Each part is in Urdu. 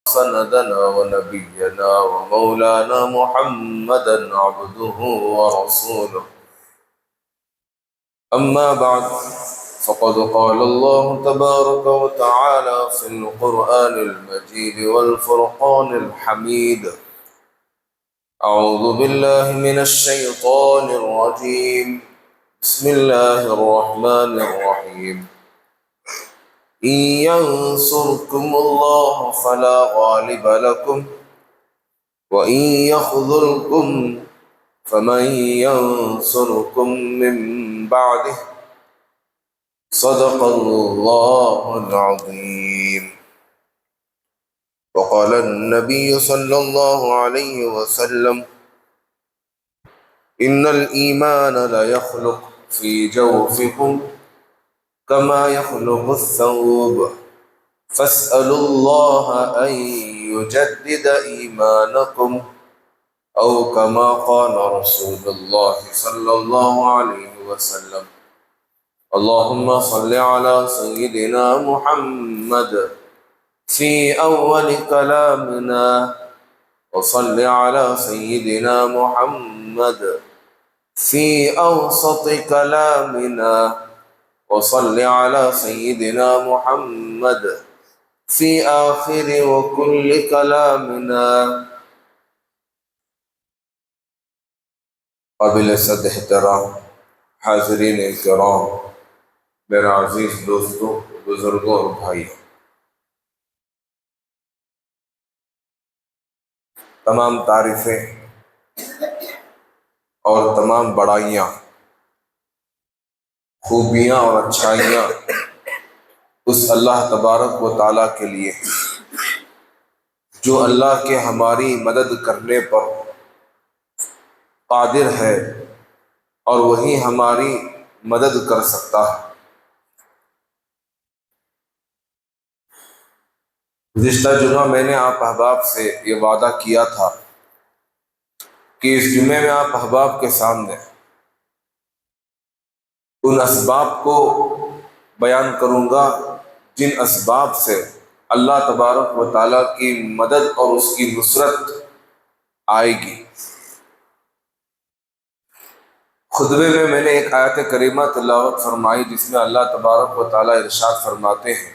سندنا ونبينا ومولانا محمدا عبده ورسوله. أما بعد، فقد قال الله تبارك وتعالى في القرآن المجيد والفرقان الحميد: أعوذ بالله من الشيطان الرجيم. بسم الله الرحمن الرحيم. إن ينصركم الله فلا غالب لكم وإن يخذلكم فمن ينصركم من بعده. صدق الله العظيم. وقال النبي صلى الله عليه وسلم: إن الإيمان لا يخلق في جوفكم كما يخلق الثوب فاسألوا الله أن يجدد إيمانكم أو كما قال رسول الله صلى الله عليه وسلم. اللهم صل على سيدنا محمد في أول كلامنا، وصل على سيدنا محمد في أوسط كلامنا، وصل على سيدنا محمد في آخر وكل كلامنا. قابل صد احترام حاضرین کرام، میرا عزیز دوستوں، بزرگوں اور بھائیوں، تمام تعریفیں اور تمام بڑائیاں، خوبیاں اور اچھائیاں اس اللہ تبارک و تعالیٰ کے لیے ہیں جو اللہ کے ہماری مدد کرنے پر قادر ہے اور وہی ہماری مدد کر سکتا ہے۔ گزشتہ جمعہ میں نے آپ احباب سے یہ وعدہ کیا تھا کہ اس جمعے میں آپ احباب کے سامنے ان اسباب کو بیان کروں گا جن اسباب سے اللہ تبارک و تعالیٰ کی مدد اور اس کی نصرت آئے گی۔ خطبے میں نے ایک آیت کریمہ تلاوت فرمائی جس میں اللہ تبارک و تعالیٰ ارشاد فرماتے ہیں: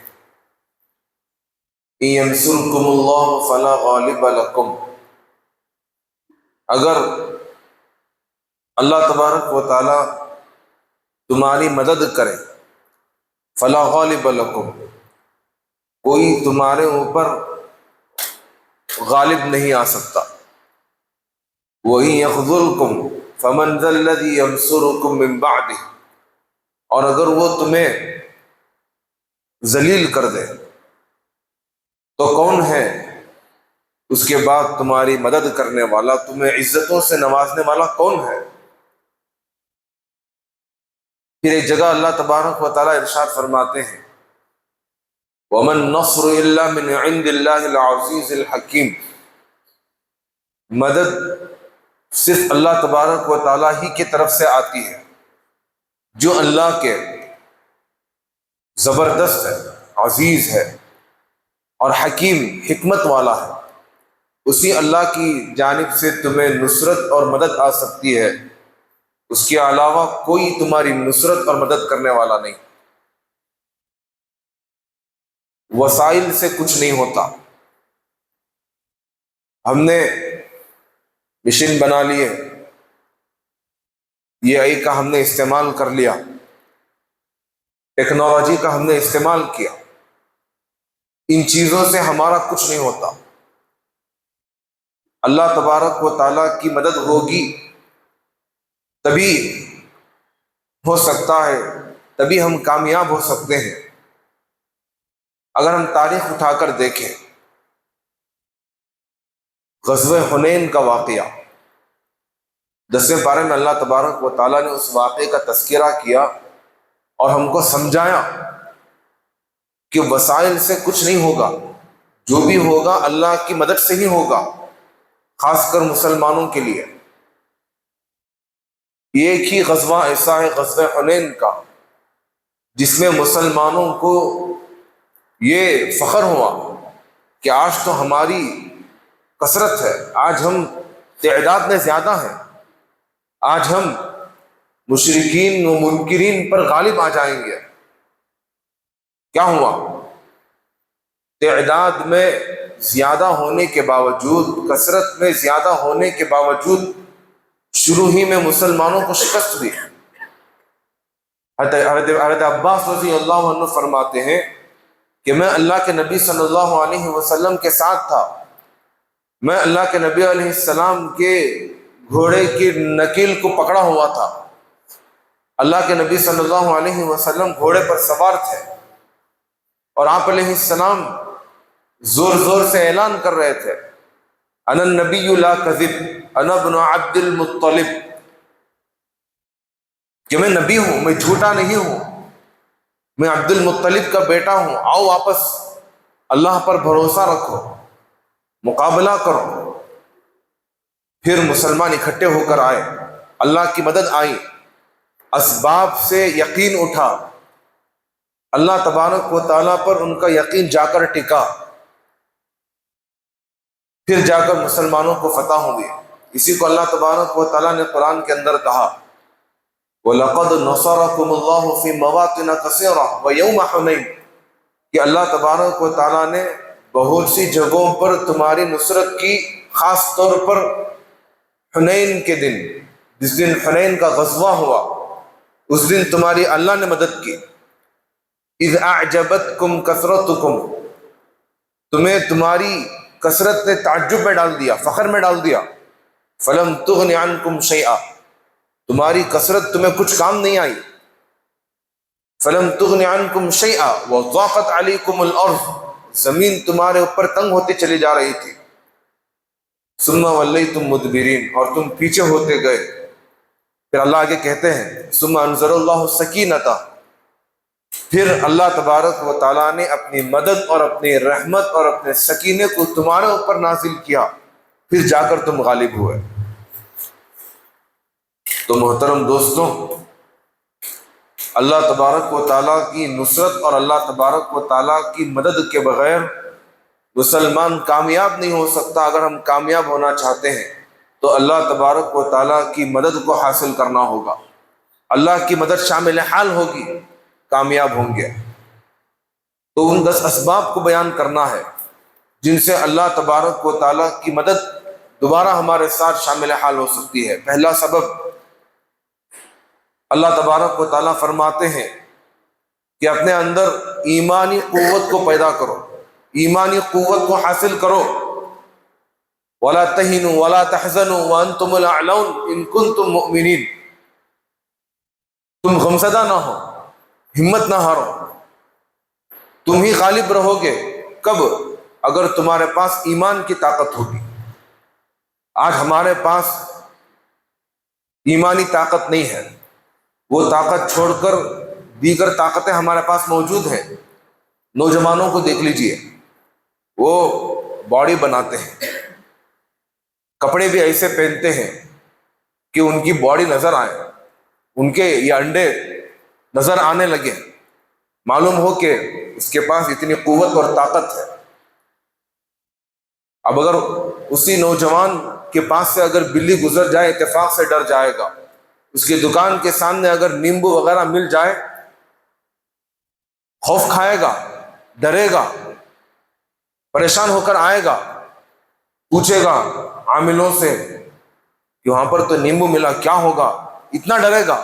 إِن يَنْصُرْكُمُ اللَّهُ فَلَا غَالِبَ لَكُمْ۔ اگر اللہ تبارک و تعالیٰ تمہاری مدد کرے، فَلَا غَالِبَ لَكُمْ، کوئی تمہارے اوپر غالب نہیں آ سکتا۔ وَإِن يَخْذُلْكُمْ فَمَنْ ذَا الَّذِي يَنْصُرُكُمْ مِنْ بَعْدِهِ، اور اگر وہ تمہیں ذلیل کر دے تو کون ہے اس کے بعد تمہاری مدد کرنے والا، تمہیں عزتوں سے نوازنے والا کون ہے؟ پھر ایک جگہ اللہ تبارک و تعالیٰ ارشاد فرماتے ہیں: وَمَن نَّصْرُ إِلَّا مِنْ عِنْدِ اللَّهِ الْعَزِيزِ الْحَكِيمِ، مدد صرف اللہ تبارک و تعالیٰ ہی کی طرف سے آتی ہے جو اللہ کے زبردست ہے، عزیز ہے اور حکیم، حکمت والا ہے۔ اسی اللہ کی جانب سے تمہیں نصرت اور مدد آ سکتی ہے، اس کے علاوہ کوئی تمہاری نصرت اور مدد کرنے والا نہیں۔ وسائل سے کچھ نہیں ہوتا۔ ہم نے مشین بنا لیے، یہ آئی کا ہم نے استعمال کر لیا، ٹیکنالوجی کا ہم نے استعمال کیا، ان چیزوں سے ہمارا کچھ نہیں ہوتا۔ اللہ تبارک و تعالیٰ کی مدد ہوگی تبھی ہو سکتا ہے، تبھی ہم کامیاب ہو سکتے ہیں۔ اگر ہم تاریخ اٹھا کر دیکھیں، غزوہ حنین کا واقعہ 10ویں پارے میں اللہ تبارک و تعالیٰ نے اس واقعے کا تذکرہ کیا اور ہم کو سمجھایا کہ وسائل سے کچھ نہیں ہوگا، جو بھی ہوگا اللہ کی مدد سے ہی ہوگا، خاص کر مسلمانوں کے لیے۔ ایک ہی غزوہ ایسا ہے، غزوہ حنین کا، جس میں مسلمانوں کو یہ فخر ہوا کہ آج تو ہماری کثرت ہے، آج ہم تعداد میں زیادہ ہیں، آج ہم مشرکین و منکرین پر غالب آ جائیں گے۔ کیا ہوا؟ تعداد میں زیادہ ہونے کے باوجود، کثرت میں زیادہ ہونے کے باوجود شروع ہی میں مسلمانوں کو شکست دی۔ حضرت عباس رضی اللہ عنہ فرماتے ہیں کہ میں اللہ کے نبی صلی اللہ علیہ وسلم کے ساتھ تھا، میں اللہ کے نبی علیہ السلام کے گھوڑے کی نکیل کو پکڑا ہوا تھا، اللہ کے نبی صلی اللہ علیہ وسلم گھوڑے پر سوار تھے، اور آپ علیہ السلام زور زور سے اعلان کر رہے تھے، انا النبی لا کذب انا ابن عبد المطلب، کہ میں نبی ہوں، میں جھوٹا نہیں ہوں، میں عبد المطلب کا بیٹا ہوں، آؤ واپس اللہ پر بھروسہ رکھو، مقابلہ کرو۔ پھر مسلمان اکٹھے ہو کر آئے، اللہ کی مدد آئی، اسباب سے یقین اٹھا، اللہ تبارک و تعالیٰ پر ان کا یقین جا کر ٹکا، پھر جا کر مسلمانوں کو فتح ہوئی۔ اسی کو اللہ تبارک و تعالیٰ نے قرآن کے اندر کہا، وَلَقَدْ نَصَرَكُمُ اللَّهُ فِي مَوَاطِنَ كَثِيرَةٍ وَيَوْمَ حُنَيْنٍ، کہ اللہ تبارک و تعالیٰ نے بہت سی جگہوں پر تمہاری نصرت کی، خاص طور پر حنین کے دن، جس دن حنین کا غزوہ ہوا، اس دن تمہاری اللہ نے مدد کی۔ اِذْ أَعْجَبَتْكُمْ كَثْرَتُكُمْ، تمہیں تمہاری کثرت نے تعجب میں ڈال دیا، فخر میں ڈال دیا۔ فَلَمْ تُغْنِ عَنْكُمْ شَيْئًا، تمہاری کثرت تمہیں کچھ کام نہیں آئی۔ فَلَمْ تُغْنِ عَنْكُمْ شَيْئًا وَضَاقَتْ عَلَيْكُمُ الْأَرْضُ، زمین تمہارے اوپر تنگ ہوتی چلی جا رہی تھی۔ ثُمَّ وَلَّيْتُمْ مُدْبِرِينَ، اور تم پیچھے ہوتے گئے۔ پھر اللہ آگے کہتے ہیں، ثُمَّ أَنزَلَ اللَّهُ السَّكِينَةَ، پھر اللہ تبارک و تعالیٰ نے اپنی مدد اور اپنی رحمت اور اپنے سکینے کو تمہارے اوپر نازل کیا، پھر جا کر تم غالب ہوئے۔ تو محترم دوستوں، اللہ تبارک و تعالیٰ کی نصرت اور اللہ تبارک و تعالیٰ کی مدد کے بغیر مسلمان کامیاب نہیں ہو سکتا۔ اگر ہم کامیاب ہونا چاہتے ہیں تو اللہ تبارک و تعالیٰ کی مدد کو حاصل کرنا ہوگا، اللہ کی مدد شامل حال ہوگی، کامیاب ہوں گے۔ تو ان 10 اسباب کو بیان کرنا ہے جن سے اللہ تبارک و تعالیٰ کی مدد دوبارہ ہمارے ساتھ شامل حال ہو سکتی ہے۔ پہلا سبب، اللہ تبارک و تعالیٰ فرماتے ہیں کہ اپنے اندر ایمانی قوت کو پیدا کرو، ایمانی قوت کو حاصل کرو۔ وَلَا تَهِنُوا وَلَا تَحْزَنُوا وَأَنْتُمُ الْأَعْلَوْنَ إِن كُنتُم مُؤْمِنِينَ، تم غمزدہ نہ ہو، ہمت نہ ہارو، تم ہی غالب رہو گے۔ کب؟ اگر تمہارے پاس ایمان کی طاقت ہوگی۔ آج ہمارے پاس ایمانی طاقت نہیں ہے، وہ طاقت چھوڑ کر دیگر طاقتیں ہمارے پاس موجود ہیں۔ نوجوانوں کو دیکھ لیجئے، وہ باڈی بناتے ہیں، کپڑے بھی ایسے پہنتے ہیں کہ ان کی باڈی نظر آئے، ان کے یہ انڈے نظر آنے لگے، معلوم ہو کہ اس کے پاس اتنی قوت اور طاقت ہے۔ اب اگر اسی نوجوان کے پاس سے اگر بلی گزر جائے، اتفاق سے ڈر جائے گا۔ اس کی دکان کے سامنے اگر نیمبو وغیرہ مل جائے، خوف کھائے گا، ڈرے گا، پریشان ہو کر آئے گا، پوچھے گا عاملوں سے کہ وہاں پر تو نیمبو ملا، کیا ہوگا؟ اتنا ڈرے گا۔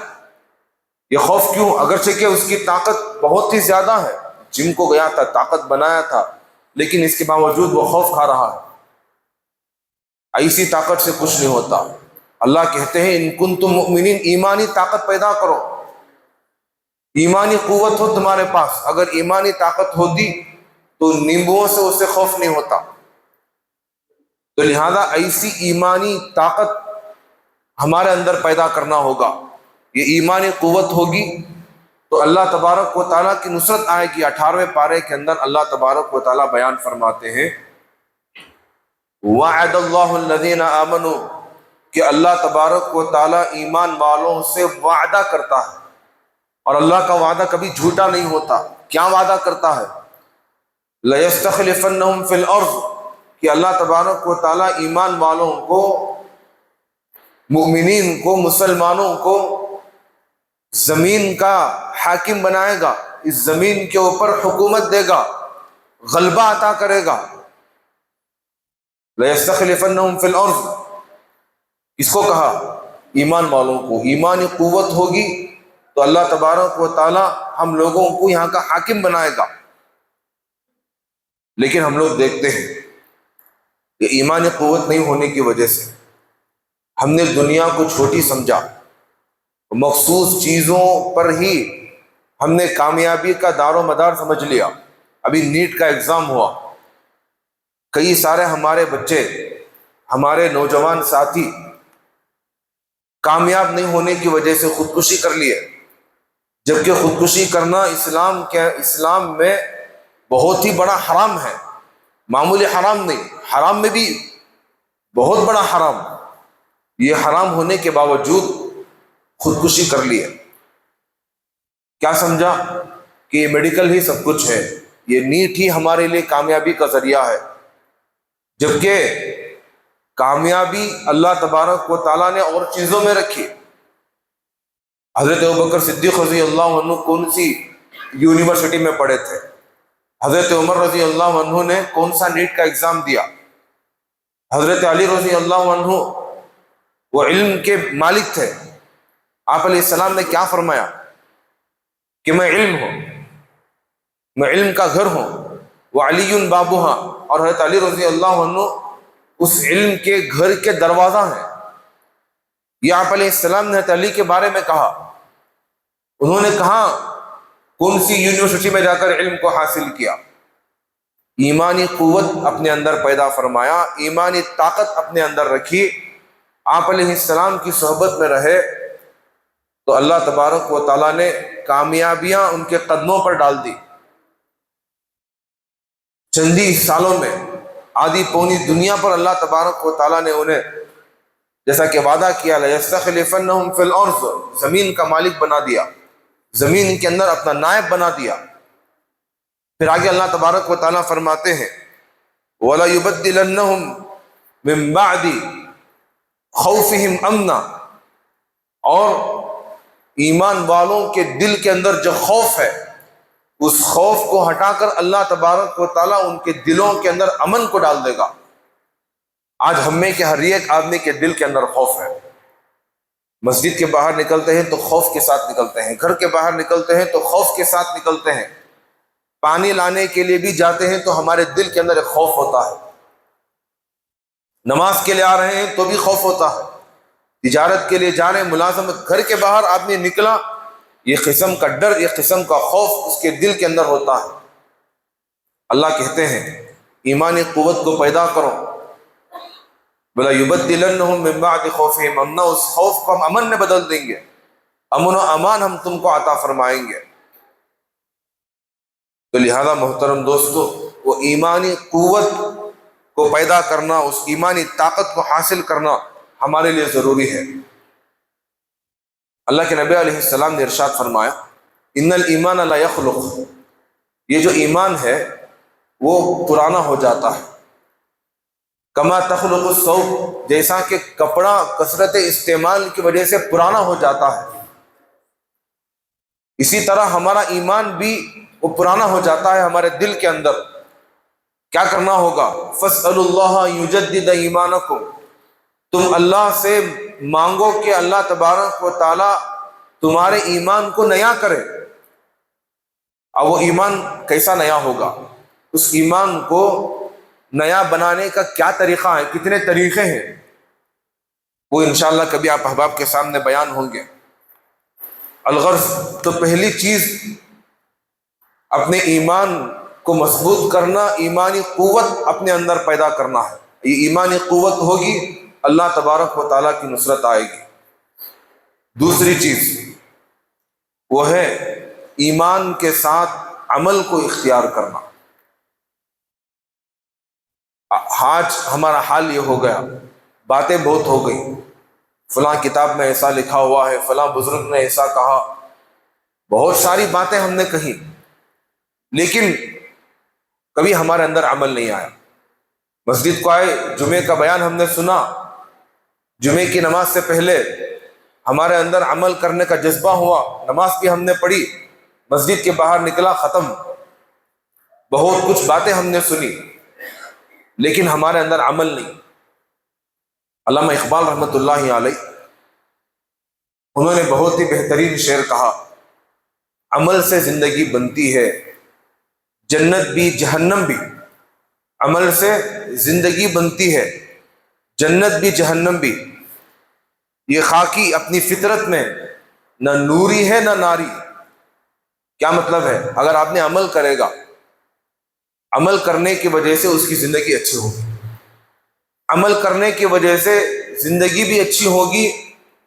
یہ خوف کیوں؟ اگرچہ کہ اس کی طاقت بہت ہی زیادہ ہے، جم کو گیا تھا، طاقت بنایا تھا، لیکن اس کے باوجود وہ خوف کھا رہا ہے۔ ایسی طاقت سے کچھ نہیں ہوتا۔ اللہ کہتے ہیں ان کنتم مؤمنین، ایمانی طاقت پیدا کرو، ایمانی قوت ہو تمہارے پاس۔ اگر ایمانی طاقت ہوتی تو نیمبوؤں سے اسے خوف نہیں ہوتا۔ تو لہذا ایسی ایمانی طاقت ہمارے اندر پیدا کرنا ہوگا۔ یہ ایمانی قوت ہوگی تو اللہ تبارک و تعالیٰ کی نصرت آئے گی۔ 18ویں پارے کے اندر اللہ تبارک و تعالیٰ بیان فرماتے ہیں، وعد اللہ الذین آمنوا، کہ اللہ تبارک و تعالیٰ ایمان والوں سے وعدہ کرتا ہے، اور اللہ کا وعدہ کبھی جھوٹا نہیں ہوتا۔ کیا وعدہ کرتا ہے؟ لَيَسْتَخْلِفَنَّهُمْ فِي الْأَرْضِ کہ اللہ تبارک و تعالیٰ ایمان والوں کو، مؤمنین کو، مسلمانوں کو زمین کا حاکم بنائے گا، اس زمین کے اوپر حکومت دے گا، غلبہ عطا کرے گا۔ لَيَسْتَخْلِفَنَّهُمْ فِي الْأَرْضِ کس کو کہا؟ ایمان والوں کو۔ ایمانی قوت ہوگی تو اللہ تبارک و تعالی ہم لوگوں کو یہاں کا حاکم بنائے گا۔ لیکن ہم لوگ دیکھتے ہیں کہ ایمانی قوت نہیں ہونے کی وجہ سے ہم نے دنیا کو چھوٹی سمجھا، مخصوص چیزوں پر ہی ہم نے کامیابی کا دار و مدار سمجھ لیا۔ ابھی نیٹ کا ایگزام ہوا، کئی سارے ہمارے بچے، ہمارے نوجوان ساتھی کامیاب نہیں ہونے کی وجہ سے خودکشی کر لیے، جبکہ خودکشی کرنا اسلام میں بہت ہی بڑا حرام ہے، معمولی حرام نہیں، حرام میں بھی بہت بڑا حرام۔ یہ حرام ہونے کے باوجود خودکشی کر لیے، کیا سمجھا کہ یہ میڈیکل ہی سب کچھ ہے، یہ نیٹ ہی ہمارے لیے کامیابی کا ذریعہ ہے، جبکہ کامیابی اللہ تبارک و تعالیٰ نے اور چیزوں میں رکھی۔ حضرت ابوبکر صدیق رضی اللہ عنہ کون سی یونیورسٹی میں پڑھے تھے؟ حضرت عمر رضی اللہ عنہ نے کون سا نیٹ کا ایگزام دیا؟ حضرت علی رضی اللہ عنہ وہ علم کے مالک تھے، آپ علیہ السلام نے کیا فرمایا کہ میں علم ہوں، میں علم کا گھر ہوں، وعلی بابوہا، اور حضرت علی رضی اللہ عنہ اس علم کے گھر کے دروازہ ہیں۔ یہ آپ علیہ السلام نے حضرت علی کے بارے میں کہا۔ انہوں نے کہا کون سی یونیورسٹی میں جا کر علم کو حاصل کیا؟ ایمانی قوت اپنے اندر پیدا فرمایا، ایمانی طاقت اپنے اندر رکھی، آپ علیہ السلام کی صحبت میں رہے تو اللہ تبارک و تعالیٰ نے کامیابیاں ان کے قدموں پر ڈال دی۔ چندی سالوں میں آدھی پونی دنیا پر اللہ تبارک و تعالیٰ نے انہیں جیسا کہ وعدہ کیا لَيَسْتَخْلِفَنَّهُمْ فِي الْأَرْضِ، زمین کا مالک بنا دیا، زمین کے اندر اپنا نائب بنا دیا۔ پھر آگے اللہ تبارک و تعالیٰ فرماتے ہیں وَلَيُبَدِّلَنَّهُمْ مِن بَعْدِ خَوْفِهِمْ أَمْنًا، اور ایمان والوں کے دل کے اندر جو خوف ہے، اس خوف کو ہٹا کر اللہ تبارک و تعالیٰ ان کے دلوں کے اندر امن کو ڈال دے گا۔ آج ہم میں کہ ہر ایک آدمی کے دل کے اندر خوف ہے، مسجد کے باہر نکلتے ہیں تو خوف کے ساتھ نکلتے ہیں، گھر کے باہر نکلتے ہیں تو خوف کے ساتھ نکلتے ہیں، پانی لانے کے لیے بھی جاتے ہیں تو ہمارے دل کے اندر ایک خوف ہوتا ہے، نماز کے لیے آ رہے ہیں تو بھی خوف ہوتا ہے، تجارت کے لیے جا رہے ہیں، ملازمت، گھر کے باہر آدمی نکلا، یہ قسم کا ڈر، یہ قسم کا خوف اس کے دل کے اندر ہوتا ہے۔ اللہ کہتے ہیں ایمانی قوت کو پیدا کرو، بلا یبدلنہم من بعد خوفہم امنا، اس خوف کو ہم امن میں بدل دیں گے، امن و امان ہم تم کو عطا فرمائیں گے۔ تو لہذا محترم دوستو، وہ ایمانی قوت کو پیدا کرنا، اس ایمانی طاقت کو حاصل کرنا ہمارے لیے ضروری ہے۔ اللہ کے نبی علیہ السلام نے ارشاد فرمایا ان الایمان لا یخلق، یہ جو ایمان ہے وہ پرانا ہو جاتا ہے، کما تخلق الثوب، جیسا کہ کپڑا کثرت استعمال کی وجہ سے پرانا ہو جاتا ہے، اسی طرح ہمارا ایمان بھی وہ پرانا ہو جاتا ہے ہمارے دل کے اندر۔ کیا کرنا ہوگا؟ فاسألوا اللہ یجدد ایمانکم، تم اللہ سے مانگو کہ اللہ تبارک و تعالی تمہارے ایمان کو نیا کرے۔ اب وہ ایمان کیسا نیا ہوگا؟ اس ایمان کو نیا بنانے کا کیا طریقہ ہے، کتنے طریقے ہیں، وہ انشاءاللہ کبھی آپ احباب کے سامنے بیان ہوں گے۔ الغرض، تو پہلی چیز اپنے ایمان کو مضبوط کرنا، ایمانی قوت اپنے اندر پیدا کرنا ہے۔ یہ ایمانی قوت ہوگی، اللہ تبارک و تعالیٰ کی نصرت آئے گی۔ دوسری چیز وہ ہے ایمان کے ساتھ عمل کو اختیار کرنا۔ آج ہمارا حال یہ ہو گیا، باتیں بہت ہو گئی، فلاں کتاب میں ایسا لکھا ہوا ہے، فلاں بزرگ نے ایسا کہا، بہت ساری باتیں ہم نے کہی، لیکن کبھی ہمارے اندر عمل نہیں آیا. مسجد کو آئے، جمعے کا بیان ہم نے سنا، جمعے کی نماز سے پہلے ہمارے اندر عمل کرنے کا جذبہ ہوا، نماز بھی ہم نے پڑھی، مسجد کے باہر نکلا، ختم. بہت کچھ باتیں ہم نے سنی لیکن ہمارے اندر عمل نہیں. علامہ اقبال رحمۃ اللہ علیہ انہوں نے بہت ہی بہترین شعر کہا، عمل سے زندگی بنتی ہے جنت بھی جہنم بھی. عمل سے زندگی بنتی ہے جنت بھی جہنم بھی. یہ خاکی اپنی فطرت میں نہ نوری ہے نہ ناری. کیا مطلب ہے؟ اگر آپ نے عمل کرے گا، عمل کرنے کی وجہ سے اس کی زندگی اچھی ہوگی، عمل کرنے کی وجہ سے زندگی بھی اچھی ہوگی،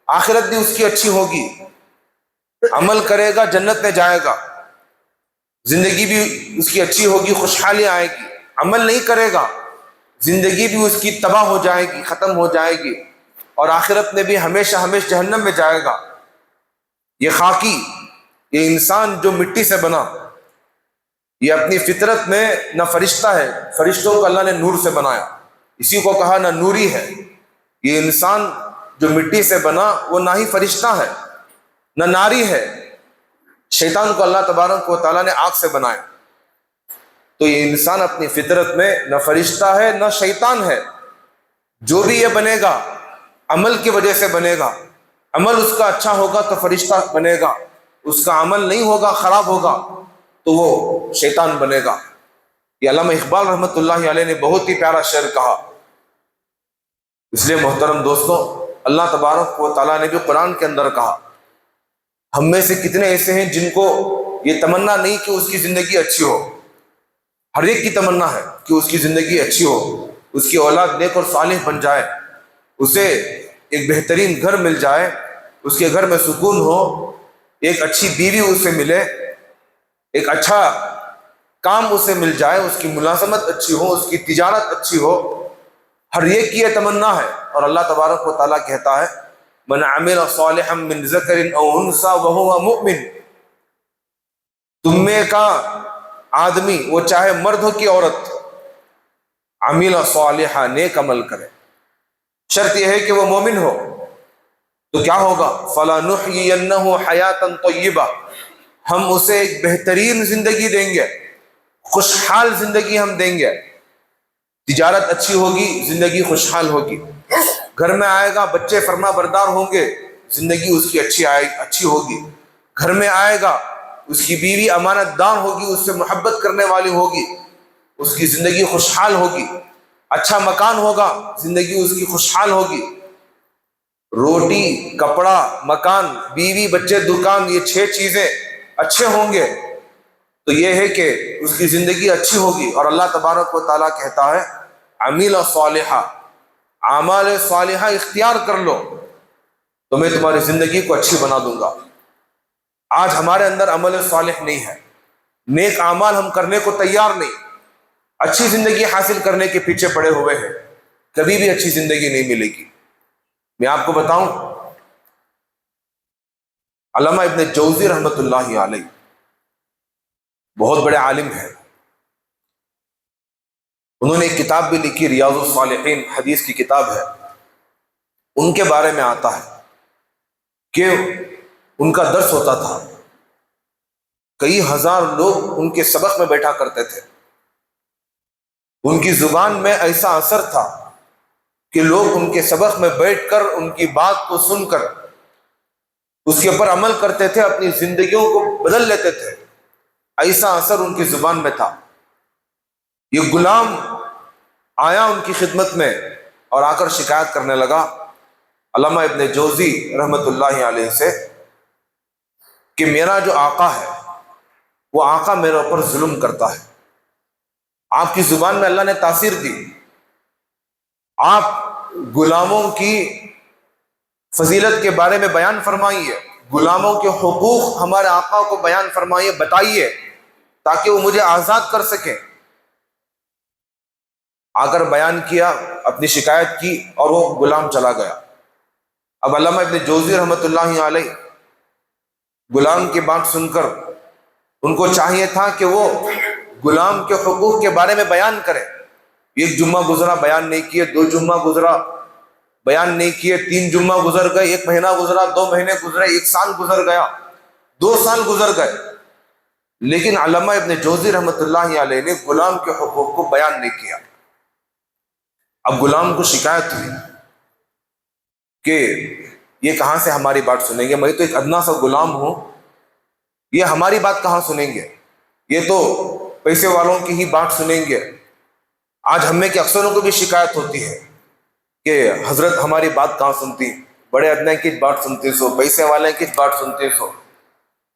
آخرت بھی اس کی اچھی ہوگی. عمل کرے گا جنت میں جائے گا، زندگی بھی اس کی اچھی ہوگی، خوشحالی آئے گی. عمل نہیں کرے گا، زندگی بھی اس کی تباہ ہو جائے گی، ختم ہو جائے گی، اور آخرت میں بھی ہمیشہ ہمیشہ جہنم میں جائے گا. یہ خاکی، یہ انسان جو مٹی سے بنا، یہ اپنی فطرت میں نہ فرشتہ ہے، فرشتوں کو اللہ نے نور سے بنایا، اسی کو کہا نہ نوری ہے. یہ انسان جو مٹی سے بنا وہ نہ ہی فرشتہ ہے نہ ناری ہے. شیطان کو اللہ تبارک و تعالیٰ نے آگ سے بنایا. تو یہ انسان اپنی فطرت میں نہ فرشتہ ہے نہ شیطان ہے. جو بھی یہ بنے گا عمل کی وجہ سے بنے گا. عمل اس کا اچھا ہوگا تو فرشتہ بنے گا، اس کا عمل نہیں ہوگا، خراب ہوگا تو وہ شیطان بنے گا. یہ علامہ اقبال رحمۃ اللہ علیہ نے بہت ہی پیارا شعر کہا. اس لیے محترم دوستوں، اللہ تبارک و تعالیٰ نے بھی قرآن کے اندر کہا. ہم میں سے کتنے ایسے ہیں جن کو یہ تمنا نہیں کہ اس کی زندگی اچھی ہو؟ ہر ایک کی تمنا ہے کہ اس کی زندگی اچھی ہو، اس کی اولاد نیک اور صالح بن جائے، اسے ایک بہترین گھر مل جائے، اس کے گھر میں سکون ہو، ایک اچھی بیوی اسے ملے، ایک اچھا کام اسے مل جائے، اس کی ملازمت اچھی ہو، اس کی تجارت اچھی ہو. ہر ایک کی یہ تمنا ہے. اور اللہ تبارک و تعالیٰ کہتا ہے من عمل صالحا من ذکر او انثى وهو مؤمن. تم میں کا آدمی، وہ چاہے مرد ہو کہ عورت، عمل صالحا، نیک عمل کرے، شرط یہ ہے کہ وہ مومن ہو. تو کیا ہوگا؟ فَلَنُحْيِيَنَّهُ حَيَاةً طَيِّبَةً، ہم اسے ایک بہترین زندگی دیں گے، خوشحال زندگی ہم دیں گے. تجارت اچھی ہوگی، زندگی خوشحال ہوگی. گھر میں آئے گا، بچے فرما بردار ہوں گے، زندگی اس کی اچھی ہوگی. گھر میں آئے گا، اس کی بیوی امانت دار ہوگی، اس سے محبت کرنے والی ہوگی، اس کی زندگی خوشحال ہوگی. اچھا مکان ہوگا، زندگی اس کی خوشحال ہوگی. روٹی، کپڑا، مکان، بیوی، بچے، دکان، یہ 6 چیزیں اچھے ہوں گے تو یہ ہے کہ اس کی زندگی اچھی ہوگی. اور اللہ تبارک و تعالیٰ کہتا ہے عمل صالحہ، اعمال صالحہ اختیار کر لو تو میں تمہاری زندگی کو اچھی بنا دوں گا. آج ہمارے اندر عمل صالح نہیں ہے، نیک اعمال ہم کرنے کو تیار نہیں، اچھی زندگی حاصل کرنے کے پیچھے پڑے ہوئے ہیں. کبھی بھی اچھی زندگی نہیں ملے گی. میں آپ کو بتاؤں، علامہ ابن جوزی رحمۃ اللہ علیہ بہت بڑے عالم ہیں. انہوں نے ایک کتاب بھی لکھی، ریاض الصالحین، حدیث کی کتاب ہے. ان کے بارے میں آتا ہے کہ ان کا درس ہوتا تھا، کئی ہزار لوگ ان کے سبق میں بیٹھا کرتے تھے. ان کی زبان میں ایسا اثر تھا کہ لوگ ان کے سبق میں بیٹھ کر ان کی بات کو سن کر اس کے اوپر عمل کرتے تھے، اپنی زندگیوں کو بدل لیتے تھے. ایسا اثر ان کی زبان میں تھا. یہ غلام آیا ان کی خدمت میں اور آ کر شکایت کرنے لگا علامہ ابن جوزی رحمۃ اللہ علیہ سے کہ میرا جو آقا ہے وہ آقا میرے اوپر ظلم کرتا ہے. آپ کی زبان میں اللہ نے تاثیر دی، آپ غلاموں کی فضیلت کے بارے میں بیان فرمائیے، غلاموں کے حقوق ہمارے آقا کو بیان فرمائیے، بتائیے تاکہ وہ مجھے آزاد کر سکیں. آ کر بیان کیا، اپنی شکایت کی اور وہ غلام چلا گیا. اب علامہ ابن جوزی رحمۃ اللہ علیہ غلام کی بات سن کر ان کو چاہیے تھا کہ وہ غلام کے حقوق کے بارے میں بیان کریں. ایک جمعہ گزرا بیان نہیں کیے، 2 جمعہ گزرا بیان نہیں کیے، 3 جمعہ گزر گئے، 1 مہینہ گزرا، 2 مہینے گزرے، 1 سال گزر گیا، 2 سال گزر گئے، لیکن علامہ ابن جوزی رحمۃ اللہ علیہ نے غلام کے حقوق کو بیان نہیں کیا. اب غلام کو شکایت ہوئی کہ یہ کہاں سے ہماری بات سنیں گے، میں تو ایک ادنا سا غلام ہوں، یہ ہماری بات کہاں سنیں گے، یہ تو پیسے والوں کی ہی بات سنیں گے. آج ہم میں کے اکثروں کو بھی شکایت ہوتی ہے کہ حضرت ہماری بات کہاں سنتی، بڑے ادنے کی بات سنتے سو، پیسے والے کی بات سنتے سو.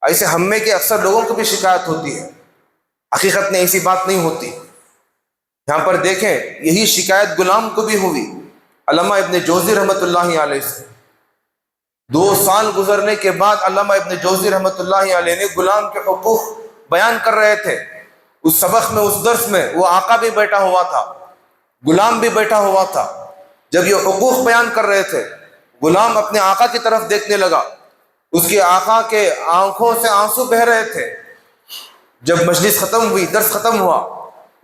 ایسے ہم میں کے اکثر لوگوں کو بھی شکایت ہوتی ہے. حقیقت میں ایسی بات نہیں ہوتی. یہاں پر دیکھیں یہی شکایت غلام کو بھی ہوئی علامہ ابن جوزی رحمۃ اللہ علیہ سے. 2 سال گزرنے کے بعد علامہ ابن جوزی رحمۃ اللہ علیہ نے غلام کے حقوق بیان کر رہے تھے. اس سبق میں، اس درس میں وہ آقا بھی بیٹھا ہوا تھا، غلام بھی بیٹھا ہوا تھا. جب یہ حقوق بیان کر رہے تھے، غلام اپنے آقا کی طرف دیکھنے لگا. اس کے آقا کے آنکھوں سے آنسو بہہ رہے تھے. جب مجلس ختم ہوئی، درس ختم ہوا،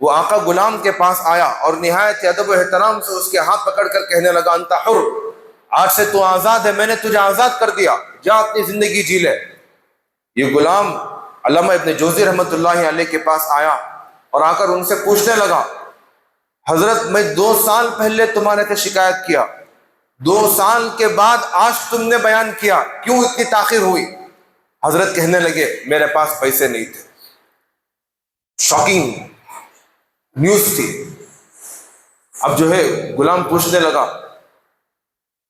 وہ آقا غلام کے پاس آیا اور نہایت ادب و احترام سے اس کے ہاتھ پکڑ کر کہنے لگا، انت حر، آج سے تو آزاد ہے، میں نے تجھے آزاد کر دیا، جا اپنی زندگی جی لے. یہ غلام علامہ ابن جوزی رحمۃ اللہ علیہ کے پاس آیا اور آ کر ان سے پوچھنے لگا، حضرت میں 2 سال پہلے تمہارے سے شکایت کیا، 2 سال کے بعد آج تم نے بیان کیا، کیوں اتنی تاخیر ہوئی؟ حضرت کہنے لگے، میرے پاس پیسے نہیں تھے. شاکنگ نیوز تھی. اب جو ہے غلام پوچھنے لگا،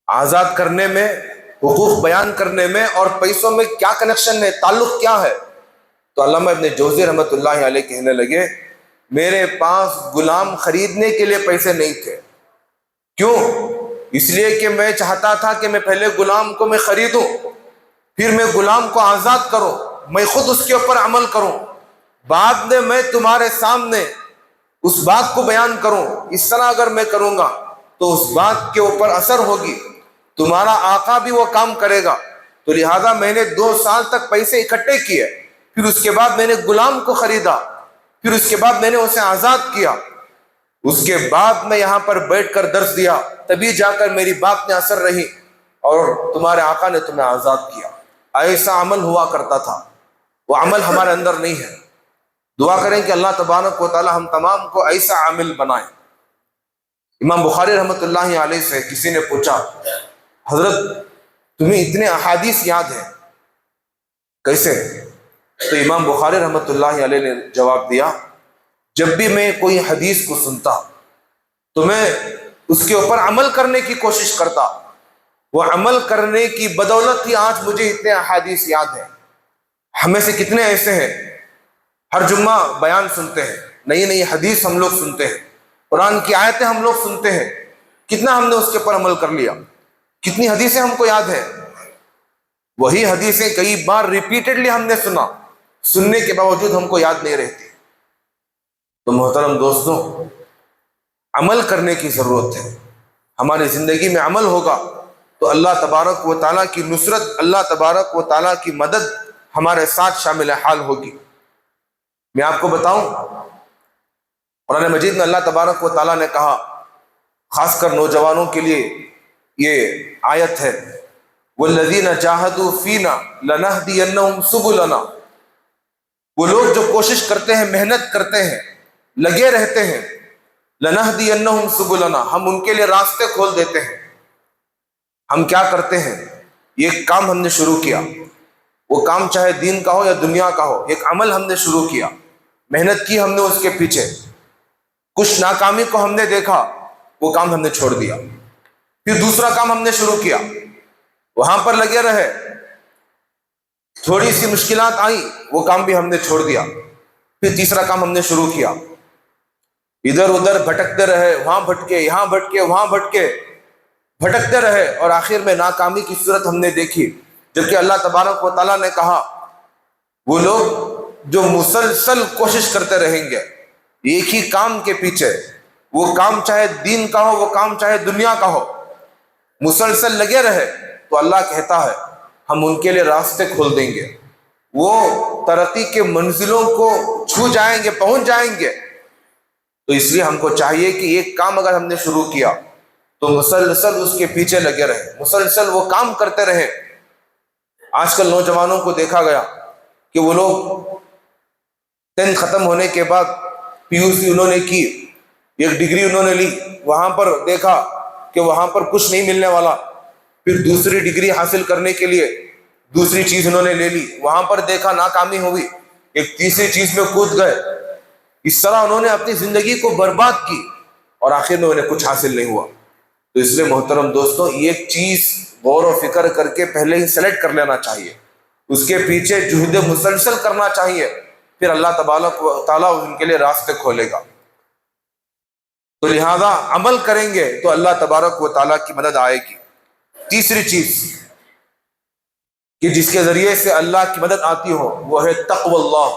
آزاد کرنے میں، حقوق بیان کرنے میں اور پیسوں میں کیا کنیکشن ہے، تعلق کیا ہے؟ تو علامہ ابن جوزی رحمۃ اللہ علیہ کہنے لگے، میرے پاس غلام خریدنے کے لیے پیسے نہیں تھے. کیوں؟ اس لیے کہ میں چاہتا تھا کہ میں پہلے غلام کو میں خریدوں، پھر میں غلام کو آزاد کروں، میں خود اس کے اوپر عمل کروں، بعد میں میں تمہارے سامنے اس بات کو بیان کروں. اس طرح اگر میں کروں گا تو اس بات کے اوپر اثر ہوگی، تمہارا آقا بھی وہ کام کرے گا. تو لہٰذا میں نے 2 سال تک پیسے اکٹھے کیے، پھر اس کے بعد میں نے غلام کو خریدا، پھر اس کے بعد میں نے اسے آزاد کیا، اس کے بعد میں یہاں پر بیٹھ کر درس دیا، تبھی جا کر میری بات میں اثر رہی اور تمہارے آقا نے تمہیں آزاد کیا. ایسا عمل ہوا کرتا تھا، وہ عمل ہمارے اندر نہیں ہے. دعا کریں کہ اللہ تبارک و تعالی ہم تمام کو ایسا عامل بنائے. امام بخاری رحمۃ اللہ علیہ سے کسی نے پوچھا، حضرت تمہیں اتنے احادیث یاد ہیں کیسے؟ تو امام بخاری رحمۃ اللہ علیہ نے جواب دیا، جب بھی میں کوئی حدیث کو سنتا تو میں اس کے اوپر عمل کرنے کی کوشش کرتا، وہ عمل کرنے کی بدولت ہی آج مجھے اتنے احادیث یاد ہیں. ہمیں سے کتنے ایسے ہیں ہر جمعہ بیان سنتے ہیں، نئی نئی حدیث ہم لوگ سنتے ہیں، قرآن کی آیتیں ہم لوگ سنتے ہیں، کتنا ہم نے اس کے پر عمل کر لیا؟ کتنی حدیثیں ہم کو یاد ہیں؟ وہی حدیثیں کئی بار ریپیٹڈلی ہم نے سنا، سننے کے باوجود ہم کو یاد نہیں رہتی. تو محترم دوستوں، عمل کرنے کی ضرورت ہے. ہماری زندگی میں عمل ہوگا تو اللہ تبارک و تعالیٰ کی نصرت، اللہ تبارک و تعالیٰ کی مدد ہمارے ساتھ شامل حال ہوگی. میں آپ کو بتاؤں، قرآن مجید میں اللہ تبارک و تعالیٰ نے کہا، خاص کر نوجوانوں کے لیے یہ آیت ہے، والذین جاہدوا فینا لنہدینہم سبلنا. وہ لوگ جو کوشش کرتے ہیں، محنت کرتے ہیں، لگے رہتے ہیں، لنہدینہم سبلنا، ہم ان کے لیے راستے کھول دیتے ہیں. ہم کیا کرتے ہیں؟ یہ کام ہم نے شروع کیا، وہ کام چاہے دین کا ہو یا دنیا کا ہو، ایک عمل ہم نے شروع کیا، محنت کی ہم نے اس کے پیچھے، کچھ ناکامی کو ہم نے دیکھا، وہ کام ہم نے چھوڑ دیا، پھر دوسرا کام ہم نے شروع کیا، وہاں پر لگے رہے، تھوڑی سی مشکلات آئیں، وہ کام بھی ہم نے چھوڑ دیا، پھر تیسرا کام ہم نے شروع کیا، ادھر ادھر بھٹکتے رہے، وہاں بھٹکے، یہاں بھٹکے، وہاں بھٹکے، بھٹکتے رہے، اور آخر میں ناکامی کی صورت ہم نے دیکھی. جبکہ اللہ تبارک و تعالیٰ نے کہا، وہ لوگ جو مسلسل کوشش کرتے رہیں گے ایک ہی کام کے پیچھے، وہ کام چاہے دین کا ہو، وہ کام چاہے دنیا کا ہو، مسلسل لگے رہے، تو اللہ کہتا ہے ہم ان کے لیے راستے کھول دیں گے. وہ ترقی کے منزلوں کو چھو جائیں گے، پہنچ جائیں گے۔ تو اس لیے ہم کو چاہیے کہ ایک کام اگر ہم نے شروع کیا تو مسلسل اس کے پیچھے لگے رہے، مسلسل وہ کام کرتے رہے۔ آج کل نوجوانوں کو دیکھا گیا کہ وہ لوگ 10 ختم ہونے کے بعد پی یو سی انہوں نے کی، ایک ڈگری انہوں نے لی، وہاں پر دیکھا کہ وہاں پر کچھ نہیں ملنے والا، پھر دوسری ڈگری حاصل کرنے کے لیے دوسری چیز انہوں نے لے لی، وہاں پر دیکھا ناکامی ہوئی، ایک تیسری چیز میں کود گئے۔ اس طرح انہوں نے اپنی زندگی کو برباد کی اور آخر میں انہیں کچھ حاصل نہیں ہوا۔ تو اس لیے محترم دوستوں، ایک چیز غور و فکر کر کے پہلے ہی سلیکٹ کر لینا چاہیے، اس کے پیچھے جہد مسلسل کرنا چاہیے، پھر اللہ تبارک و تعالیٰ ان کے لیے راستے کھولے گا۔ تو لہذا عمل کریں گے تو اللہ تبارک و تعالیٰ کی مدد آئے گی۔ تیسری چیز کہ جس کے ذریعے سے اللہ کی مدد آتی ہو وہ ہے تقوی اللہ،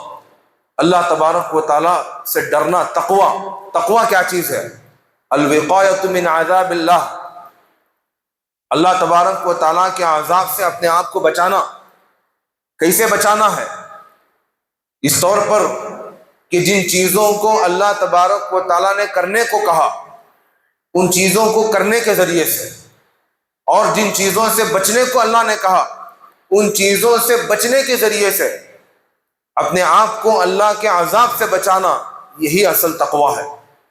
اللہ تبارک و تعالیٰ سے ڈرنا۔ تقوی کیا چیز ہے؟ الوقایۃ من عذاب اللہ، اللہ تبارک و تعالیٰ کے عذاب سے اپنے آپ کو بچانا۔ کیسے بچانا ہے؟ اس طور پر کہ جن چیزوں کو اللہ تبارک و تعالیٰ نے کرنے کو کہا ان چیزوں کو کرنے کے ذریعے سے، اور جن چیزوں سے بچنے کو اللہ نے کہا ان چیزوں سے بچنے کے ذریعے سے اپنے آپ کو اللہ کے عذاب سے بچانا، یہی اصل تقوی ہے۔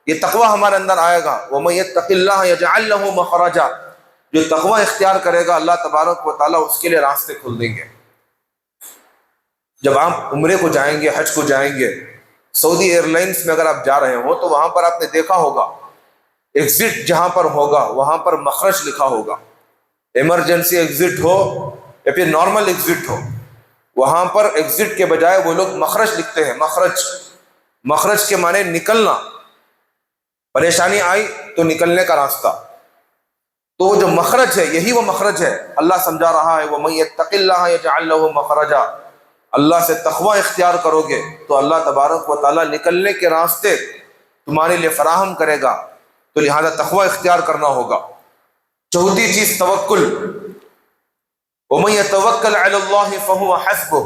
یہ تقوی ہمارے اندر آئے گا۔ وَمَن يَتَّقِ اللَّهَ يَجْعَل لَّهُ مَخْرَجًا، جو تقوی اختیار کرے گا اللہ تبارک و تعالیٰ اس کے لیے راستے کھول دیں گے۔ جب آپ عمرے کو جائیں گے، حج کو جائیں گے، سعودی ایئر لائنس میں اگر آپ جا رہے ہو تو وہاں پر آپ نے دیکھا ہوگا ایگزٹ جہاں پر ہوگا وہاں پر مخرج لکھا ہوگا۔ ایمرجنسی ایگزٹ ہو یا پھر نارمل ایگزٹ ہو، وہاں پر ایگزٹ کے بجائے وہ لوگ مخرج لکھتے ہیں۔ مخرج کے معنی نکلنا، پریشانی آئی تو نکلنے کا راستہ۔ تو وہ جو مخرج ہے یہی وہ مخرج ہے۔ اللہ سمجھا رہا ہے وَمَن يَتَّقِ اللَّهَ يَجْعَل لَّهُ مَخْرَجًا، اللہ سے تقوی اختیار کرو گے تو اللہ تبارک و تعالیٰ نکلنے کے راستے تمہارے لیے فراہم کرے گا۔ تو لہذا تقوی اختیار کرنا ہوگا۔ چوتھی چیز توکل۔ وَمَن يَتَوَكَّلْ عَلَى اللَّهِ فَهُوَ حَسْبُهُ،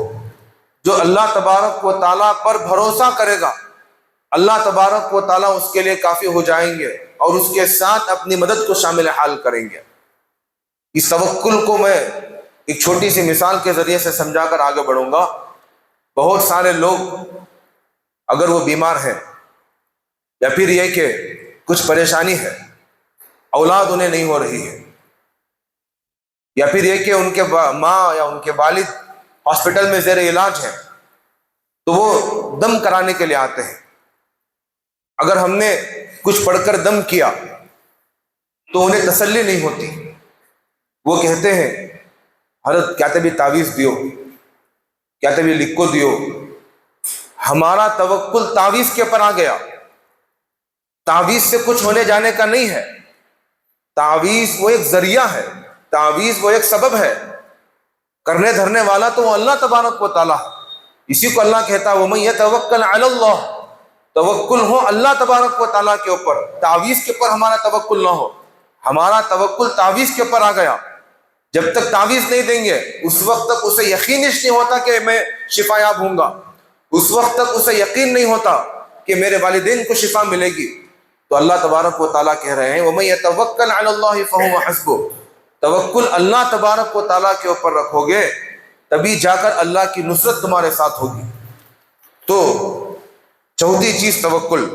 جو اللہ تبارک و تعالیٰ پر بھروسہ کرے گا اللہ تبارک و تعالیٰ اس کے لیے کافی ہو جائیں گے اور اس کے ساتھ اپنی مدد کو شامل حال کریں گے۔ اس توکل کو میں ایک چھوٹی سی مثال کے ذریعے سے سمجھا کر آگے بڑھوں گا۔ بہت سارے لوگ اگر وہ بیمار ہیں یا پھر یہ کہ کچھ پریشانی ہے، اولاد انہیں نہیں ہو رہی ہے، یا پھر یہ کہ ان کے ماں یا ان کے والد ہاسپٹل میں زیر علاج ہیں، تو وہ دم کرانے کے لیے آتے ہیں۔ اگر ہم نے کچھ پڑھ کر دم کیا تو انہیں تسلی نہیں ہوتی، وہ کہتے ہیں حضرت کیا تبھی تعویذ دیو، کیا تبھی لکھ کو دیو۔ ہمارا توکل تعویذ کے اوپر آ گیا۔ تعویذ سے کچھ ہونے جانے کا نہیں ہے، تعویذ وہ ایک ذریعہ ہے، تعویذ وہ ایک سبب ہے، کرنے دھرنے والا تو وہ اللہ تبارک و تعالیٰ ہے۔ اسی کو اللہ کہتا ہے وَمَن يَتَوَكَّلْ عَلَى اللَّهِ، توکل ہو اللہ تبارک و تعالیٰ کے اوپر، تعویذ کے اوپر ہمارا توکل نہ ہو۔ ہمارا توکل تعویذ کے اوپر آ گیا، جب تک تعویذ نہیں دیں گے اس وقت تک اسے یقین نہیں ہوتا کہ میں شفا یاب ہوں گا، اس وقت تک اسے یقین نہیں ہوتا کہ میرے والدین کو شفا ملے گی۔ تو اللہ تبارک و تعالیٰ کہہ رہے ہیں وَمَن يَتَوَكَّلْ عَلَى اللَّهِ فَهُوَ حَسْبُهُ، توکل اللہ تبارک و تعالیٰ کے اوپر رکھو گے تبھی جا کر اللہ کی نصرت تمہارے ساتھ ہوگی۔ تو چوتھی چیز توکل۔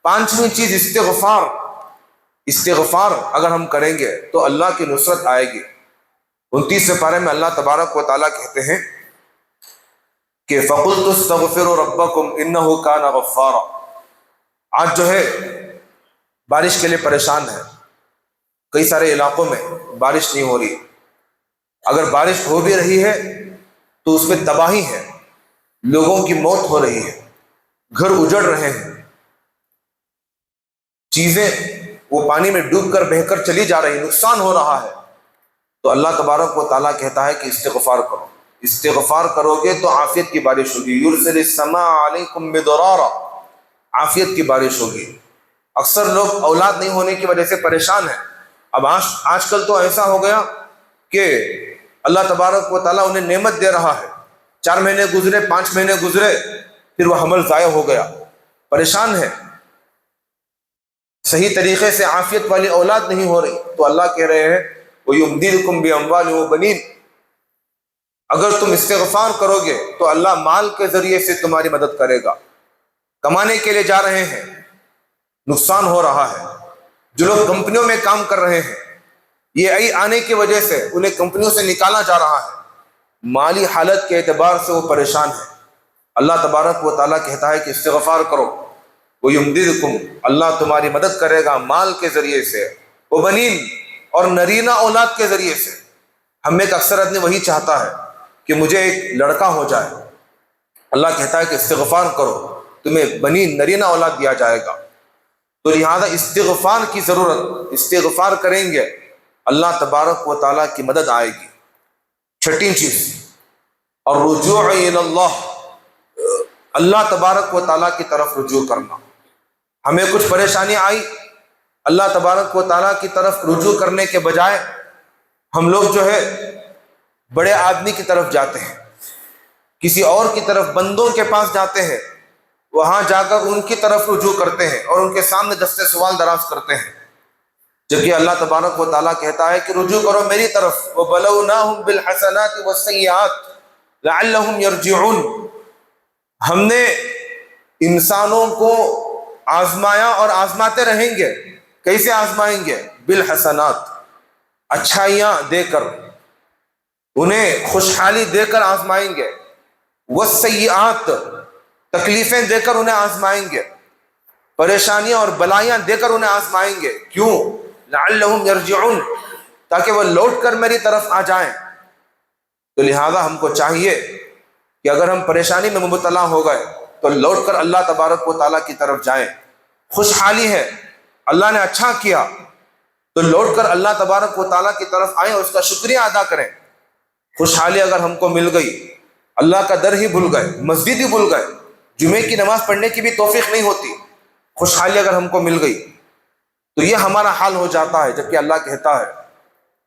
پانچویں چیز استغفار۔ استغفار اگر ہم کریں گے تو اللہ کی نصرت آئے گی۔ 29 پارے میں اللہ تبارک و تعالیٰ کہتے ہیں کہ فَقُلْتُ اسْتَغْفِرُوا رَبَّكُمْ إِنَّهُ كَانَ غَفَّارًا۔ آج جو ہے بارش کے لیے پریشان ہے، کئی سارے علاقوں میں بارش نہیں ہو رہی، اگر بارش ہو بھی رہی ہے تو اس میں تباہی ہے، لوگوں کی موت ہو رہی ہے، گھر اجڑ رہے ہیں، چیزیں وہ پانی میں ڈوب کر بہہ کر چلی جا رہی، نقصان ہو رہا ہے۔ تو اللہ تبارک و تعالیٰ کہتا ہے کہ استغفار کرو، استغفار کرو گے تو عافیت کی بارش ہوگی۔ یرسل السماء علیکم مدرارا، عافیت کی بارش ہوگی۔ اکثر لوگ اولاد نہیں ہونے کی وجہ سے پریشان ہیں۔ اب آج کل تو ایسا ہو گیا کہ اللہ تبارک و تعالیٰ انہیں نعمت دے رہا ہے، 4 مہینے گزرے، 5 مہینے گزرے، پھر وہ حمل ضائع ہو گیا، پریشان ہے، صحیح طریقے سے عافیت والی اولاد نہیں ہو رہی، تو اللہ کہہ رہے ہیں وَيُمْدِدْكُمْ بِأَمْوَالٍ وَبَنِينَ، اگر تم استغفار کرو گے تو اللہ مال کے ذریعے سے تمہاری مدد کرے گا۔ کمانے کے لیے جا رہے ہیں، نقصان ہو رہا ہے، جو لوگ کمپنیوں میں کام کر رہے ہیں، یہ ای آنے کی وجہ سے انہیں کمپنیوں سے نکالا جا رہا ہے، مالی حالت کے اعتبار سے وہ پریشان ہے۔ اللہ تبارک و تعالیٰ کہتا ہے کہ استغفار کرو، وَيُمْدِدْكُمْ، اللہ تمہاری مدد کرے گا مال کے ذریعے سے، وَبَنِينَ، اور نرینہ اولاد کے ذریعے سے۔ ہم میں اکثر آدمی وہی چاہتا ہے کہ مجھے ایک لڑکا ہو جائے، اللہ کہتا ہے کہ استغفار کرو، تمہیں بنین نرینہ اولاد دیا جائے گا۔ تو لہذا استغفار کی ضرورت، استغفار کریں گے اللہ تبارک و تعالیٰ کی مدد آئے گی۔ چھٹی چیز، اور رجوع الی اللہ، اللہ تبارک و تعالیٰ کی طرف رجوع کرنا۔ ہمیں کچھ پریشانی آئی، اللہ تبارک و تعالیٰ کی طرف رجوع کرنے کے بجائے ہم لوگ جو ہے بڑے آدمی کی طرف جاتے ہیں، کسی اور کی طرف، بندوں کے پاس جاتے ہیں، وہاں جا کر ان کی طرف رجوع کرتے ہیں اور ان کے سامنے دستے سوال دراز کرتے ہیں، جبکہ اللہ تبارک و تعالیٰ کہتا ہے کہ رجوع کرو میری طرف، وَبَلَوْنَاهُمْ بِالْحَسَنَاتِ وَالسَّيِّئَاتِ لَعَلَّهُمْ يَرْجِعُونَ، ہم نے انسانوں کو آزمایا اور آزماتے رہیں گے۔ کیسے آزمائیں گے؟ بالحسنات، اچھائیاں دے کر، انہیں خوشحالی دے کر آزمائیں گے، والسیئات، تکلیفیں دے کر انہیں آزمائیں گے، پریشانیاں اور بلائیاں دے کر انہیں آزمائیں گے۔ کیوں؟ لعلہم یرجعون، تاکہ وہ لوٹ کر میری طرف آ جائیں۔ تو لہذا ہم کو چاہیے کہ اگر ہم پریشانی میں مبتلا ہو گئے تو لوٹ کر اللہ تبارک و تعالیٰ کی طرف جائیں۔ خوشحالی ہے، اللہ نے اچھا کیا، تو لوٹ کر اللہ تبارک و تعالیٰ کی طرف آئیں اور اس کا شکریہ ادا کریں۔ خوشحالی اگر ہم کو مل گئی، اللہ کا در ہی بھول گئے، مسجد ہی بھول گئے، جمعے کی نماز پڑھنے کی بھی توفیق نہیں ہوتی، خوشحالی اگر ہم کو مل گئی تو یہ ہمارا حال ہو جاتا ہے، جبکہ اللہ کہتا ہے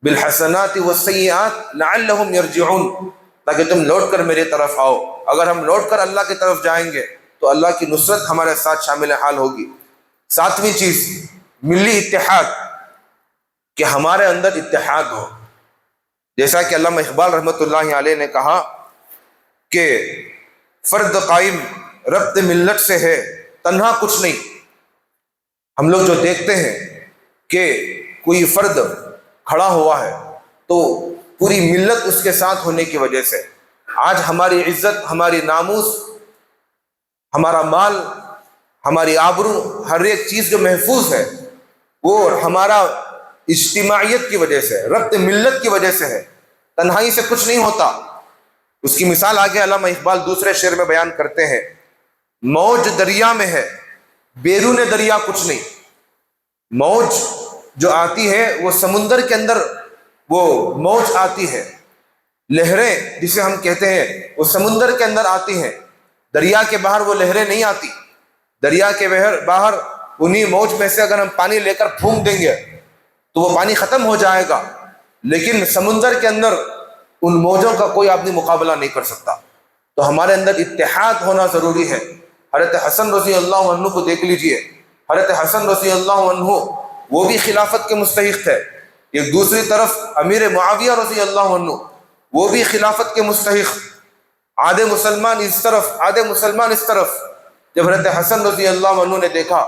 بالحسنات والسیئات لعلہم یرجعون، تاکہ تم لوٹ کر میری طرف آؤ۔ اگر ہم لوٹ کر اللہ کی طرف جائیں گے تو اللہ کی نصرت ہمارے ساتھ شامل حال ہوگی۔ ساتویں چیز، ملی اتحاد، کہ ہمارے اندر اتحاد ہو۔ جیسا کہ علامہ اقبال رحمۃ اللہ علیہ نے کہا کہ فرد قائم ربط ملت سے ہے، تنہا کچھ نہیں۔ ہم لوگ جو دیکھتے ہیں کہ کوئی فرد کھڑا ہوا ہے تو پوری ملت اس کے ساتھ ہونے کی وجہ سے آج ہماری عزت، ہماری ناموس، ہمارا مال، ہماری آبرو، ہر ایک چیز جو محفوظ ہے وہ ہمارا اجتماعیت کی وجہ سے، ربط ملت کی وجہ سے ہے۔ تنہائی سے کچھ نہیں ہوتا۔ اس کی مثال آگے علامہ اقبال دوسرے شعر میں بیان کرتے ہیں، موج دریا میں ہے، بیرون دریا کچھ نہیں۔ موج جو آتی ہے وہ سمندر کے اندر، وہ موج آتی ہے، لہریں جسے ہم کہتے ہیں وہ سمندر کے اندر آتی ہیں، دریا کے باہر وہ لہریں نہیں آتی۔ دریا کے باہر انہی موج میں سے اگر ہم پانی لے کر پھونک دیں گے تو وہ پانی ختم ہو جائے گا، لیکن سمندر کے اندر ان موجوں کا کوئی آدمی مقابلہ نہیں کر سکتا۔ تو ہمارے اندر اتحاد ہونا ضروری ہے۔ حضرت حسن رضی اللہ عنہ کو دیکھ لیجئے، حضرت حسن رضی اللہ عنہ وہ بھی خلافت کے مستحق تھے، ایک دوسری طرف امیر معاویہ رضی اللہ عنہ وہ بھی خلافت کے مستحق، آدھے مسلمان اس طرف آدھے مسلمان اس طرف۔ جب حضرت حسن رضی اللہ عنہ نے دیکھا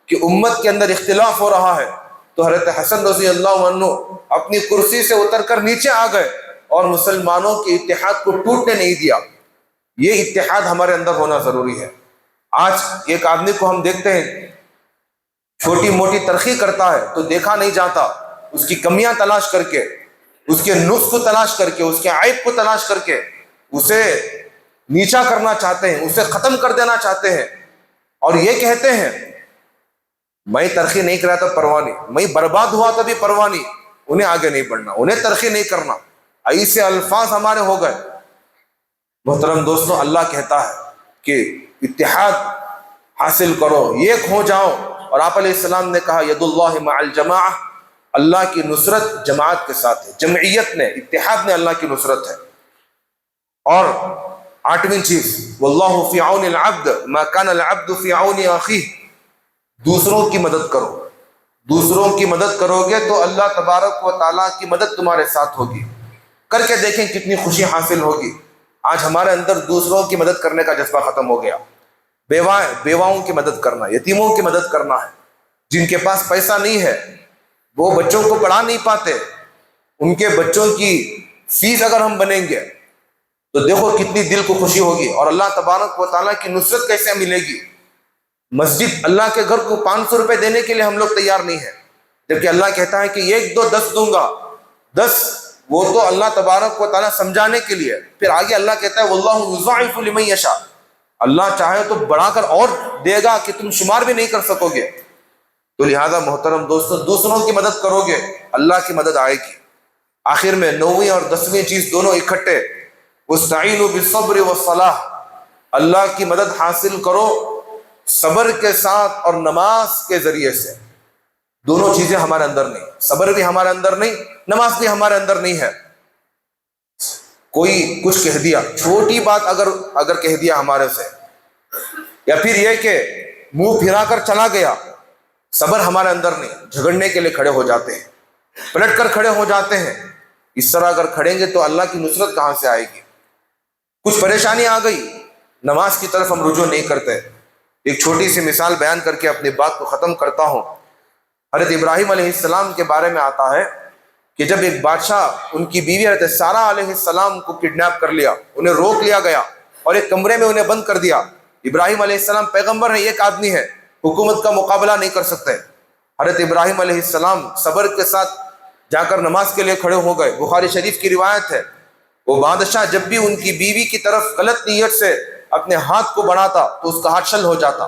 کہ امت کے اندر اختلاف ہو رہا ہے تو حضرت حسن رضی اللہ عنہ اپنی کرسی سے اتر کر نیچے آ گئے اور مسلمانوں کے اتحاد کو ٹوٹنے نہیں دیا۔ یہ اتحاد ہمارے اندر ہونا ضروری ہے۔ آج ایک آدمی کو ہم دیکھتے ہیں چھوٹی موٹی ترقی کرتا ہے تو دیکھا نہیں جاتا، اس کی کمیاں تلاش کر کے، اس کے نقص کو تلاش کر کے، اس کے عیب کو تلاش کر کے اسے نیچا کرنا چاہتے ہیں، اسے ختم کر دینا چاہتے ہیں، اور یہ کہتے ہیں میں ترقی نہیں کرا تو پرواہ نہیں، میں برباد ہوا تو بھی پرواہ نہیں، انہیں آگے نہیں بڑھنا، انہیں ترقی نہیں کرنا۔ ایسے الفاظ ہمارے ہو گئے۔ محترم دوستوں، اللہ کہتا ہے کہ اتحاد حاصل کرو، ایک ہو جاؤ، اور آپ علیہ السلام نے کہا ید اللہ مع الجماعہ، اللہ کی نصرت جماعت کے ساتھ ہے، جمعیت نے، اتحاد نے اللہ کی نصرت ہے۔ اور 8ویں چیز واللہ فی عون العبد ما کان العبد فی عون اخیہ، دوسروں کی مدد کرو، دوسروں کی مدد کرو گے تو اللہ تبارک و تعالیٰ کی مدد تمہارے ساتھ ہوگی۔ کر کے دیکھیں کتنی خوشی حاصل ہوگی۔ آج ہمارے اندر دوسروں کی مدد کرنے کا جذبہ ختم ہو گیا۔ بیواؤں کی مدد کرنا، یتیموں کی مدد کرنا ہے، جن کے پاس پیسہ نہیں ہے، وہ بچوں کو پڑھا نہیں پاتے، ان کے بچوں کی فیس اگر ہم بنیں گے تو دیکھو کتنی دل کو خوشی ہوگی، اور اللہ تبارک و تعالیٰ کی نصرت کیسے ملے گی۔ مسجد اللہ کے گھر کو 500 روپے دینے کے لیے ہم لوگ تیار نہیں ہیں، جبکہ اللہ کہتا ہے کہ 1 2 10 دوں گا، 10 وہ تو اللہ تبارک و تعالیٰ سمجھانے کے لیے، پھر آگے اللہ کہتا ہے واللہ یضاعف لمن یشاء، اللہ چاہے تو بڑھا کر اور دے گا کہ تم شمار بھی نہیں کر سکو گے۔ تو لہذا محترم دوستو، دوسروں کی مدد کرو گے اللہ کی مدد آئے گی۔ آخر میں 9ویں اور 10ویں چیز دونوں اکٹھے، واستعینوا بالصبر والصلاۃ، اللہ کی مدد حاصل کرو صبر کے ساتھ اور نماز کے ذریعے سے۔ دونوں چیزیں ہمارے اندر نہیں، صبر بھی ہمارے اندر نہیں، نماز بھی ہمارے اندر نہیں ہے۔ کوئی کچھ کہہ دیا، چھوٹی بات اگر کہہ دیا ہمارے سے، یا پھر یہ کہ منہ پھرا کر چلا گیا، صبر ہمارے اندر نہیں، جھگڑنے کے لیے کھڑے ہو جاتے ہیں، پلٹ کر کھڑے ہو جاتے ہیں۔ اس طرح اگر کھڑیں گے تو اللہ کی نصرت کہاں سے آئے گی؟ کچھ پریشانی آ گئی، نماز کی طرف ہم رجوع نہیں کرتے۔ ایک چھوٹی سی مثال بیان کر کے اپنی بات کو ختم کرتا ہوں۔ حضرت ابراہیم علیہ السلام کے بارے میں آتا ہے کہ جب ایک بادشاہ ان کی بیوی حضرت سارہ علیہ السلام کو کڈنیپ کر لیا، انہیں روک لیا گیا اور ایک کمرے میں انہیں بند کر دیا۔ ابراہیم علیہ السلام پیغمبر ہیں، ایک آدمی ہے، حکومت کا مقابلہ نہیں کر سکتے۔ حضرت ابراہیم علیہ السلام صبر کے ساتھ جا کر نماز کے لیے کھڑے ہو گئے۔ بخاری شریف کی روایت ہے، وہ بادشاہ جب بھی ان کی بیوی کی طرف غلط نیت سے اپنے ہاتھ کو بڑھاتا تو اس کا ہاتھ شل ہو جاتا۔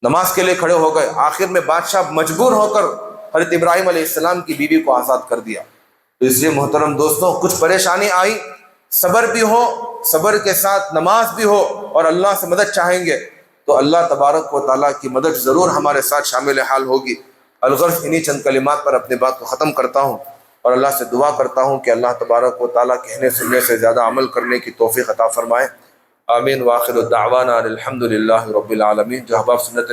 نماز کے لیے کھڑے ہو گئے، آخر میں بادشاہ مجبور ہو کر حضرت ابراہیم علیہ السلام کی بیوی کو آزاد کر دیا۔ تو اس لیے محترم دوستوں، کچھ پریشانی آئی، صبر بھی ہو، صبر کے ساتھ نماز بھی ہو، اور اللہ سے مدد چاہیں گے تو اللہ تبارک و تعالیٰ کی مدد ضرور ہمارے ساتھ شامل حال ہوگی۔ الغرض انہی چند کلمات پر اپنی بات کو ختم کرتا ہوں، اور اللہ سے دعا کرتا ہوں کہ اللہ تبارک و تعالیٰ کہنے سننے سے زیادہ عمل کرنے کی توفیق عطا فرمائے۔ آمین۔ وآخر دعوانا الحمد للہ رب العالمین۔ جو احباب سنت